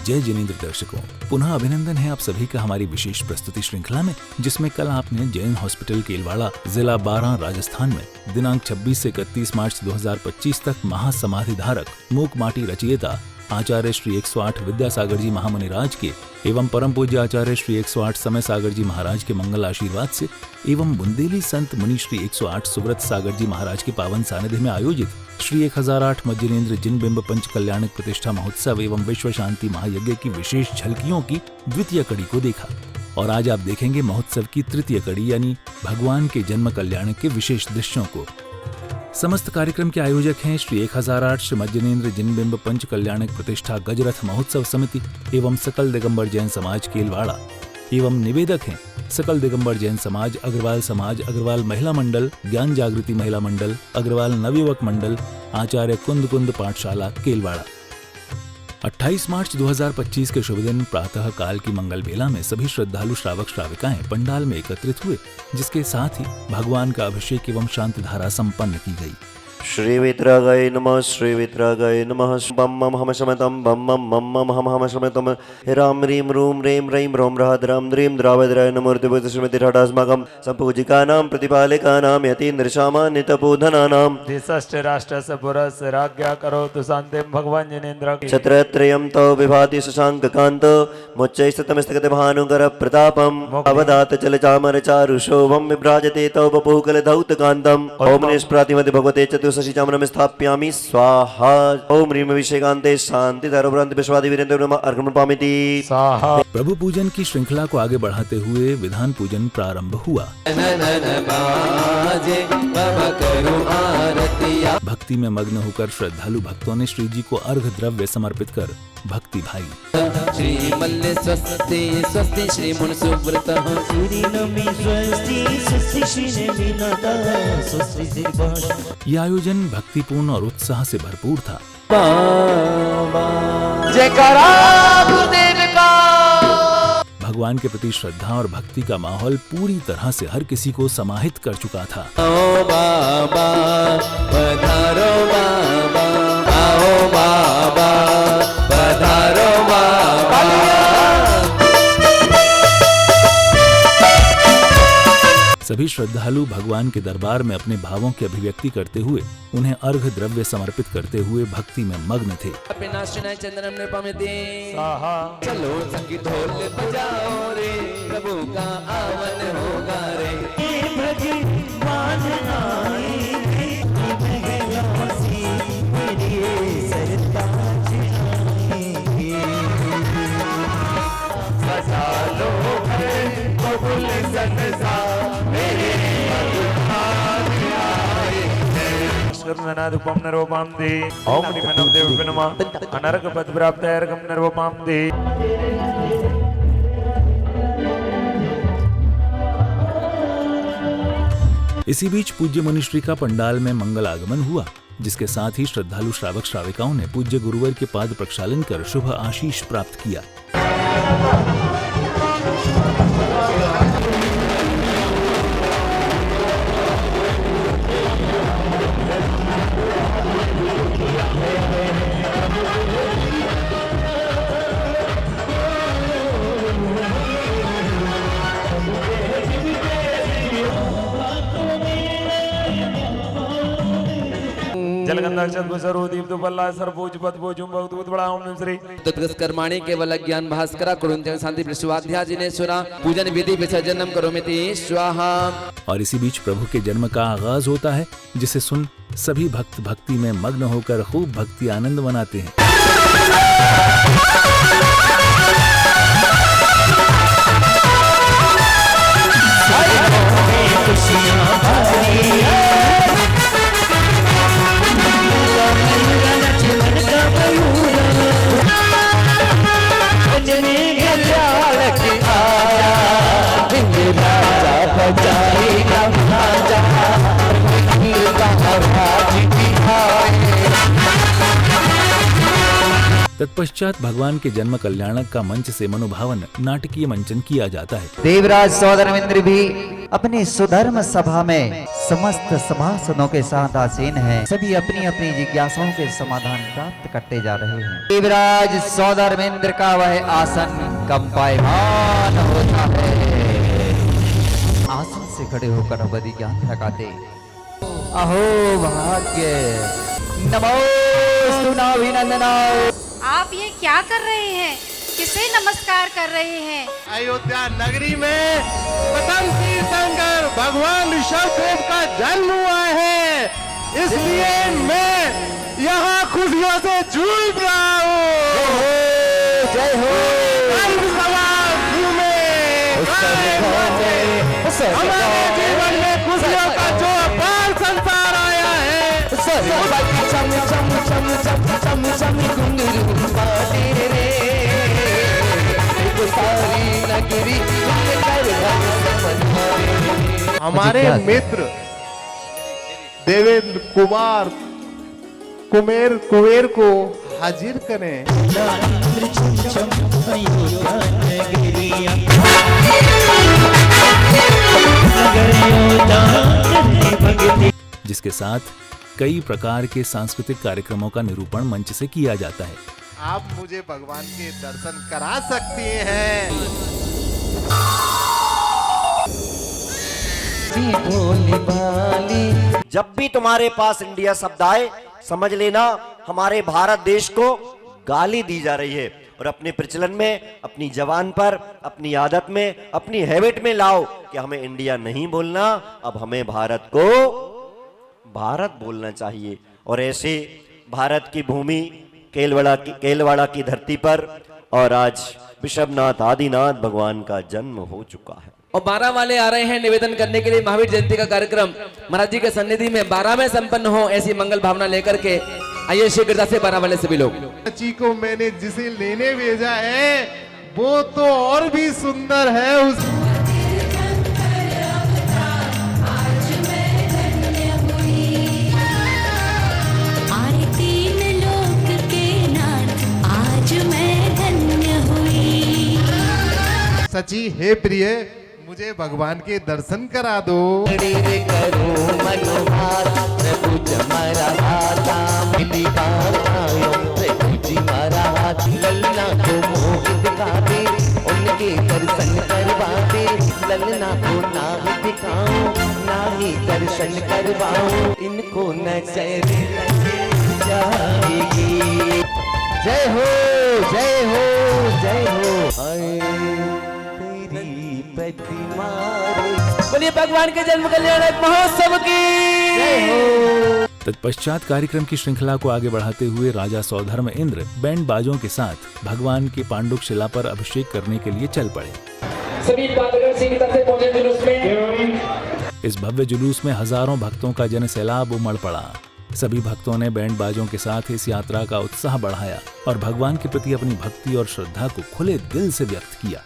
जय जिनेंद्र दर्शकों, पुनः अभिनंदन है आप सभी का हमारी विशेष प्रस्तुति श्रृंखला में, जिसमें कल आपने जैन हॉस्पिटल केलवाड़ा, जिला बारां, राजस्थान में दिनांक 26 से 31 मार्च 2025 तक महासमाधि धारक मूक माटी रचयिता आचार्य श्री 108 विद्यासागर जी महामुनिराज के एवं परम पूज्य आचार्य श्री 108 समय सागर जी महाराज के मंगल आशीर्वाद से एवं बुंदेली संत मुनि श्री 108 सुव्रत सागर जी महाराज के पावन सानिध्य में आयोजित श्री 1008 मज्जनेन्द्र जिन बिंब पंच कल्याणक प्रतिष्ठा महोत्सव एवं विश्व शांति महायज्ञ की विशेष झलकियों की द्वितीय कड़ी को देखा। और आज आप देखेंगे महोत्सव की तृतीय कड़ी यानी भगवान के जन्म कल्याण के विशेष दृश्यों को। समस्त कार्यक्रम के आयोजक हैं श्री 1008 श्री मज्जनेन्द्र जिन बिंब पंच कल्याणक प्रतिष्ठा गजरथ महोत्सव समिति एवं सकल दिगंबर जैन समाज केलवाड़ा एवं निवेदक हैं सकल दिगंबर जैन समाज, अग्रवाल महिला मंडल, ज्ञान जागृति महिला मंडल, अग्रवाल नवयुवक मंडल, आचार्य कुंद कुंद पाठशाला केलवाड़ा। 28 मार्च 2025 के शुभ दिन प्रातः काल की मंगल बेला में सभी श्रद्धालु श्रावक श्राविकाएं पंडाल में एकत्रित हुए, जिसके साथ ही भगवान का अभिषेक एवं शांति धारा संपन्न की गई। श्री वितरागाय नमः, श्री वितरागाय नमः। बम मम हम शमतम बम मम मम मम हम शमतम राम रीम रूम रेम रैम रोम राम द्रीम द्रावद्राय नमूर्तिभूत श्रीमती ठाटास्माकं संपूजिकानां प्रतिपालिकानां यतीन्द्रशामान्य तपोधनानां देशस्य राष्ट्रस्य पुरस्य राज्ञा करोतु शान्तिं भगवान् जिनेन्द्र छत्रत्रयं तव विभाति शशाङ्ककान्त मुच्चैस्ततमस्तगत भानुकर प्रतापम् अवदात चलचामर चारु शोभं विभ्राजते तव बपुकल धौतकान्तम् ओम निष्प्रातिमति भगवते चतुर्षि चामरं स्थापयामि स्वाहा। ओम ह्रीं अभिषेकान्ते शांति धरोपरान्त विश्वादि वीरेन्द्र नमः अर्घ्यं पामिति स्वाहा। प्रभु पूजन की श्रृंखला को आगे बढ़ाते हुए विधान पूजन प्रारंभ हुआ। भक्ति में मग्न होकर श्रद्धालु भक्तों ने श्री जी को अर्घ्य द्रव्य समर्पित कर भक्ति भाई। श्री मल्ल स्वस्ति स्वस्ति श्री मुन सुव्रतः श्री नमि स्वस्ति स्वस्ति श्री नमिनाथा स्वस्ति श्री। यह आयोजन भक्तिपूर्ण और उत्साह से भरपूर था। जयकारा गुरुदेव का। भगवान के प्रति श्रद्धा और भक्ति का माहौल पूरी तरह से हर किसी को समाहित कर चुका था। आओ बाबा पधारो बाबा, आओ बाबा पधारो बाबा। सभी श्रद्धालु भगवान के दरबार में अपने भावों की अभिव्यक्ति करते हुए उन्हें अर्घ्य द्रव्य समर्पित करते हुए भक्ति में मग्न थे। चलो संगीत ढोल बजाओ रे, प्रभु का आवन होगा रे। रूपम नरोपाम दे ओम नमः देव नमः अनरक पद प्राप्त अर्घम नरोपाम दे। इसी बीच पूज्य मुनिश्री का पंडाल में मंगल आगमन हुआ, जिसके साथ ही श्रद्धालु श्रावक श्राविकाओं ने पूज्य गुरुवर के पाद प्रक्षालन कर शुभ आशीष प्राप्त किया। कर्माणि केवल ज्ञान भास्करा कुरुंते शांति प्रसवाध्याजिनेश्वरा पूजन विधि विसर्जनम करोमिति स्वाहा। और इसी बीच प्रभु के जन्म का आगाज होता है, जिसे सुन सभी भक्त भक्ति में मग्न होकर खूब भक्ति आनंद मनाते हैं। तत्पश्चात भगवान के जन्म कल्याणक का मंच से मनोभावन नाटकीय मंचन किया जाता है। देवराज सौधर्मेंद्र भी अपनी सुधर्म सभा में समस्त सभासदों के साथ आसीन हैं। सभी अपनी अपनी जिज्ञासाओं के समाधान प्राप्त करते जा रहे हैं। देवराज सौधर्मेंद्र का वह आसन कंपायमान होता है। आसन से खड़े होकर अवधि ज्ञान लगाते, अहो भाग्य, नमोस्तु नाभिनंदना। आप ये क्या कर रहे हैं? किसे नमस्कार कर रहे हैं? अयोध्या नगरी में पतन तीर्थंकर भगवान ऋषभदेव का जन्म हुआ है, इसलिए मैं यहाँ खुशियों से झूम रहा हूँ। जय हो हमारे जीवन में खुशियों का जो अपार संसार आया है। हमारे मित्र देवेंद्र कुबेर को हाजिर करें। जिसके साथ कई प्रकार के सांस्कृतिक कार्यक्रमों का निरूपण मंच से किया जाता है। आप मुझे भगवान के दर्शन करा सकती हैं। जब भी तुम्हारे पास इंडिया शब्द आए, समझ लेना हमारे भारत देश को गाली दी जा रही है। और अपने प्रचलन में, अपनी जबान पर, अपनी आदत में, अपनी हैबिट में लाओ कि हमें इंडिया नहीं बोलना, अब हमें भारत को भारत बोलना चाहिए। और ऐसे भारत की भूमि केलवाड़ा की धरती पर और आज विश्वनाथ आदिनाथ भगवान का जन्म हो चुका है। और 12 वाले आ रहे हैं निवेदन करने के लिए। महावीर जयंती का कार्यक्रम महाराज जी के सन्निधि में 12 में संपन्न हो, ऐसी मंगल भावना लेकर के आइए शीघ्रता से 12 वाले सभी लोग। बच्ची को मैंने जिसे लेने भेजा है वो तो और भी सुंदर है। सची हे प्रिय, मुझे भगवान के दर्शन करा दो। उनके दर्शन करवाते, ललना को ना दिखाऊं, ना ही दर्शन करवाऊं, इनको नजर जाएगी। जय हो, जय हो, जय हो। तेरी प्रतिमा बोलिए भगवान के जन्म कल्याणक महोत्सव की जय हो। तत्पश्चात कार्यक्रम की श्रृंखला को आगे बढ़ाते हुए राजा सौधर्म इंद्र बैंड बाजों के साथ भगवान की पांडुक शिला पर अभिषेक करने के लिए चल पड़े। सभी पात्रगण सीधा से पहुंचे जुलूस में। इस भव्य जुलूस में हजारों भक्तों का जन सैलाब उमड़ पड़ा। सभी भक्तों ने बैंड बाजों के साथ इस यात्रा का उत्साह बढ़ाया और भगवान के प्रति अपनी भक्ति और श्रद्धा को खुले दिल से व्यक्त किया।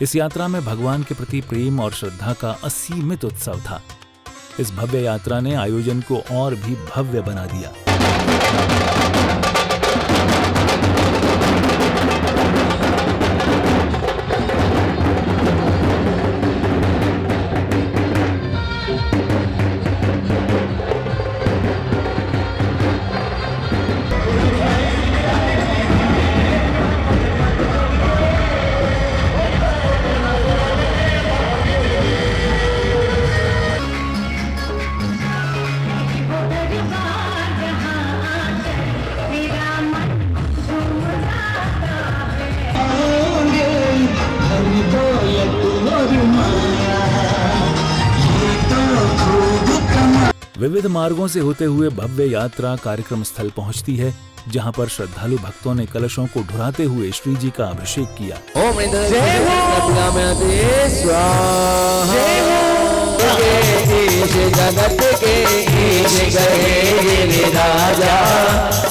इस यात्रा में भगवान के प्रति प्रेम और श्रद्धा का असीमित उत्सव था। इस भव्य यात्रा ने आयोजन को और भी भव्य बना दिया। विविध मार्गों से होते हुए भव्य यात्रा कार्यक्रम स्थल पहुंचती है, जहां पर श्रद्धालु भक्तों ने कलशों को ढुराते हुए श्री जी का अभिषेक किया। ओम जगत के राजा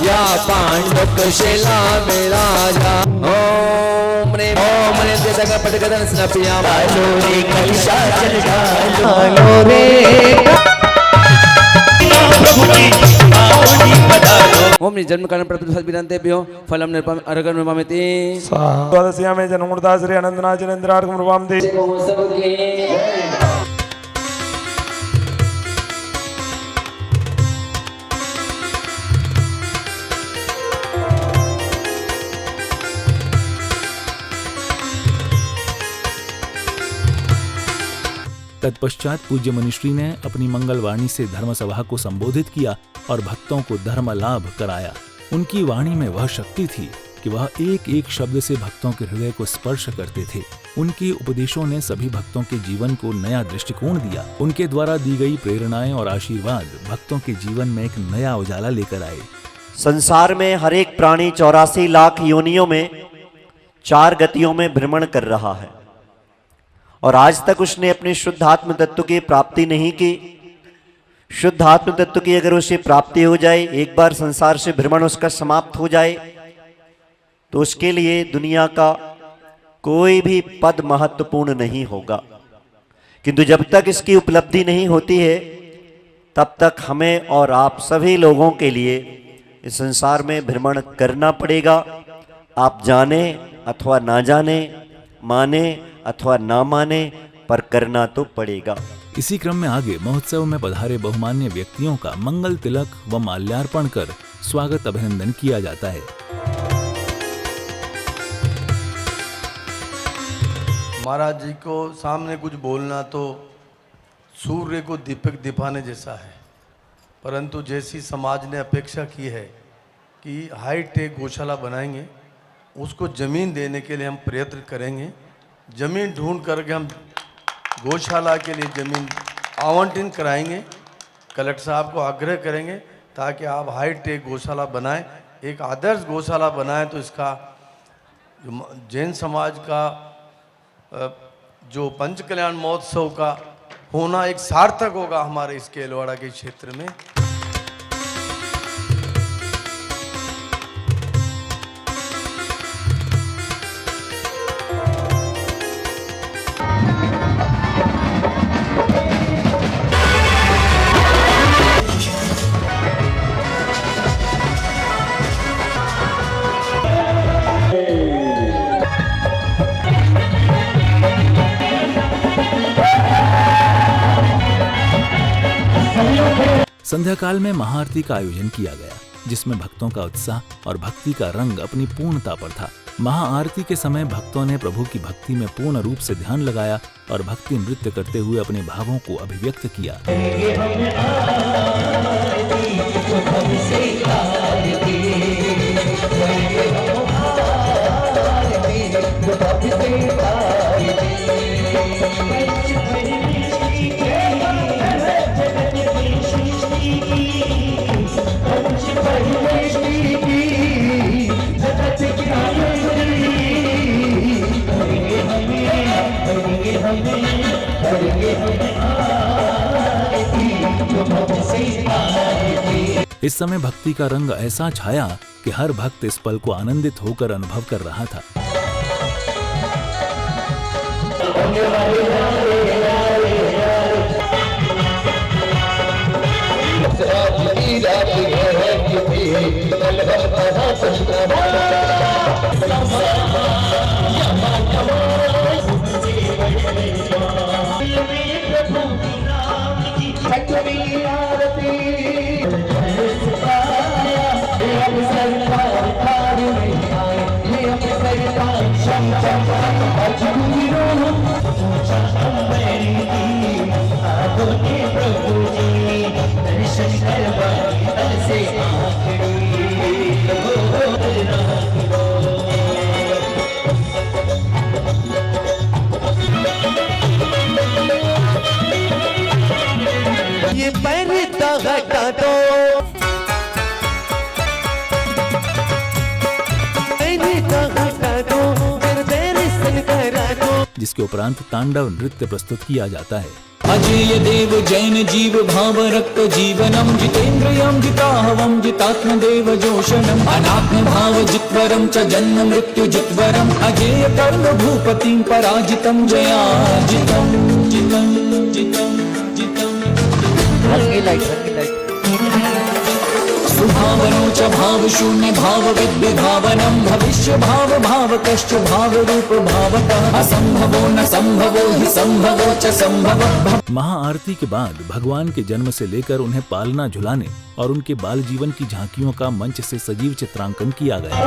या पांडव शिला में राजा। ओम रे जगत पटकदन स्नपिया बालो रे कलशा चल डालो रे ओम जन्म कारण प्रतिफल विनंतेभ्यो फलम निर्पम अर्घं निर्पमेति द्वादश्यामे जन्मूर्धा श्री अनंतनाचरेन्द्रार्घं निर्वामते। तत्पश्चात पूज्य मनीश्री ने अपनी मंगलवाणी से धर्मसभा को संबोधित किया और भक्तों को धर्म लाभ कराया। उनकी वाणी में वह शक्ति थी कि वह एक एक शब्द से भक्तों के हृदय को स्पर्श करते थे। उनके उपदेशों ने सभी भक्तों के जीवन को नया दृष्टिकोण दिया। उनके द्वारा दी गई प्रेरणाएं और आशीर्वाद भक्तों के जीवन में एक नया उजाला लेकर आए। संसार में हर एक प्राणी 84 लाख योनियों में 4 गतियों में भ्रमण कर रहा है और आज तक उसने अपने शुद्ध आत्म तत्व की प्राप्ति नहीं की। शुद्ध आत्म तत्व की अगर उसे प्राप्ति हो जाए, एक बार संसार से भ्रमण उसका समाप्त हो जाए, तो उसके लिए दुनिया का कोई भी पद महत्वपूर्ण नहीं होगा। किंतु जब तक इसकी उपलब्धि नहीं होती है, तब तक हमें और आप सभी लोगों के लिए इस संसार में भ्रमण करना पड़ेगा। आप जाने अथवा ना जाने, माने अथवा ना माने, पर करना तो पड़ेगा। इसी क्रम में आगे महोत्सव में पधारे बहुमान्य व्यक्तियों का मंगल तिलक व माल्यार्पण कर स्वागत अभिनंदन किया जाता है। महाराज जी को सामने कुछ बोलना तो सूर्य को दीपक दिखाने जैसा है, परंतु जैसी समाज ने अपेक्षा की है कि हाईटेक गौशाला बनाएंगे, उसको ज़मीन देने के लिए हम प्रयत्न करेंगे। ज़मीन ढूंढ करके हम गौशाला के लिए ज़मीन आवंटन कराएंगे। कलेक्टर साहब को आग्रह करेंगे ताकि आप हाईटेक गौशाला बनाएं, एक आदर्श गौशाला बनाएं, तो इसका जैन समाज का जो पंच कल्याण महोत्सव का होना एक सार्थक होगा हमारे इस केलवाड़ा के क्षेत्र में। संध्या काल में महाआरती का आयोजन किया गया, जिसमें भक्तों का उत्साह और भक्ति का रंग अपनी पूर्णता पर था। महाआरती के समय भक्तों ने प्रभु की भक्ति में पूर्ण रूप से ध्यान लगाया और भक्ति नृत्य करते हुए अपने भावों को अभिव्यक्त किया। इस समय भक्ति का रंग ऐसा छाया कि हर भक्त इस पल को आनंदित होकर अनुभव कर रहा था। ये पैर जिसके उपरांत तांडव नृत्य प्रस्तुत किया जाता है। अजेय देव जैन जीव भाव रक्त जीवनम जितेन्द्रियं जिताहवं जितात्म देव जोषणम अनात्म भाव जित्वरम च जन्म मृत्यु जित्वरम अजेय कर्म भूपतिं पराजितं जयाजितं जितं जितं जितं सुभावनो च भाव शून्य भाव विद्विभावनम भविष्य भाव भाव कश्च भाव रूप भावतः असंभवो न संभवो हि संभवो च संभव। महाआरती के बाद भगवान के जन्म से लेकर उन्हें पालना झुलाने और उनके बाल जीवन की झांकियों का मंच से सजीव चित्रांकन किया गया।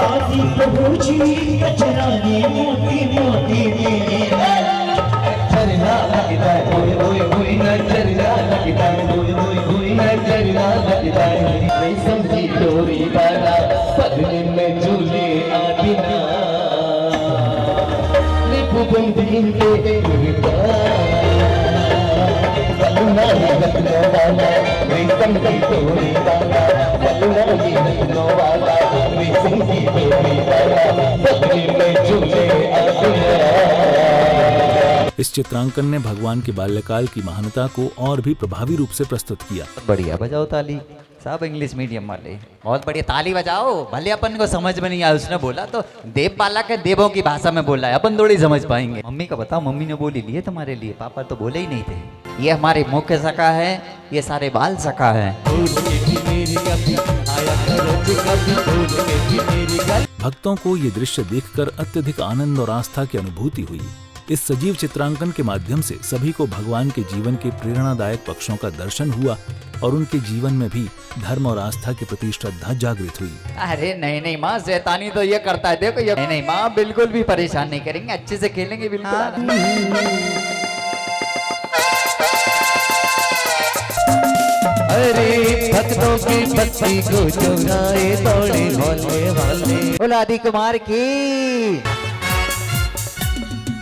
इस चित्रांकन ने भगवान के बाल्यकाल की महानता को और भी प्रभावी रूप से प्रस्तुत किया। बढ़िया, बजाओ ताली। सब इंग्लिश मीडियम वाले बहुत बढ़िया, ताली बजाओ। भले अपन को समझ में नहीं आया, उसने बोला तो देव बालक है, देवों की भाषा में बोला है, अपन थोड़ी समझ पाएंगे। मम्मी का बताओ, मम्मी ने बोली लिए तुम्हारे लिए, पापा तो बोले ही नहीं थे। ये हमारे मुख्य सखा है, ये सारे बाल सखा है। भक्तों को ये दृश्य देखकर अत्यधिक आनंद और आस्था की अनुभूति हुई। इस सजीव चित्रांकन के माध्यम से सभी को भगवान के जीवन के प्रेरणादायक पक्षों का दर्शन हुआ और उनके जीवन में भी धर्म और आस्था के प्रति श्रद्धा जागृत हुई। अरे नहीं नहीं माँ, शैतानी तो ये करता है, देखो ये। नहीं नहीं माँ, बिल्कुल भी परेशान नहीं करेंगे, अच्छे से खेलेंगे बिल्कुल। अरे भक्तों की भक्ति को चुराए दौड़े भोले वाले। बोला आदि कुमार की।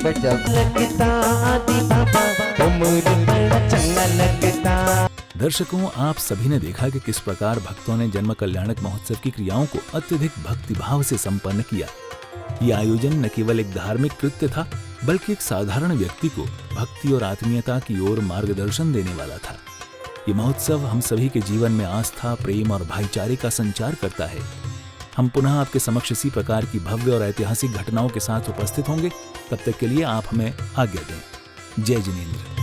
बैठ जाओ। लगता आदि बाबा तुमरे बड़ा चंगा लगता। दर्शकों, आप सभी ने देखा कि किस प्रकार भक्तों ने जन्म कल्याणक महोत्सव की क्रियाओं को अत्यधिक भक्तिभाव से संपन्न किया। ये आयोजन न केवल एक धार्मिक कृत्य था, बल्कि एक साधारण व्यक्ति को भक्ति और आत्मीयता की ओर मार्गदर्शन देने वाला था। ये महोत्सव हम सभी के जीवन में आस्था, प्रेम और भाईचारे का संचार करता है। हम पुनः आपके समक्ष इसी प्रकार की भव्य और ऐतिहासिक घटनाओं के साथ उपस्थित होंगे। तब तक के लिए आप हमें आज्ञा दें। जय जिनेंद्र।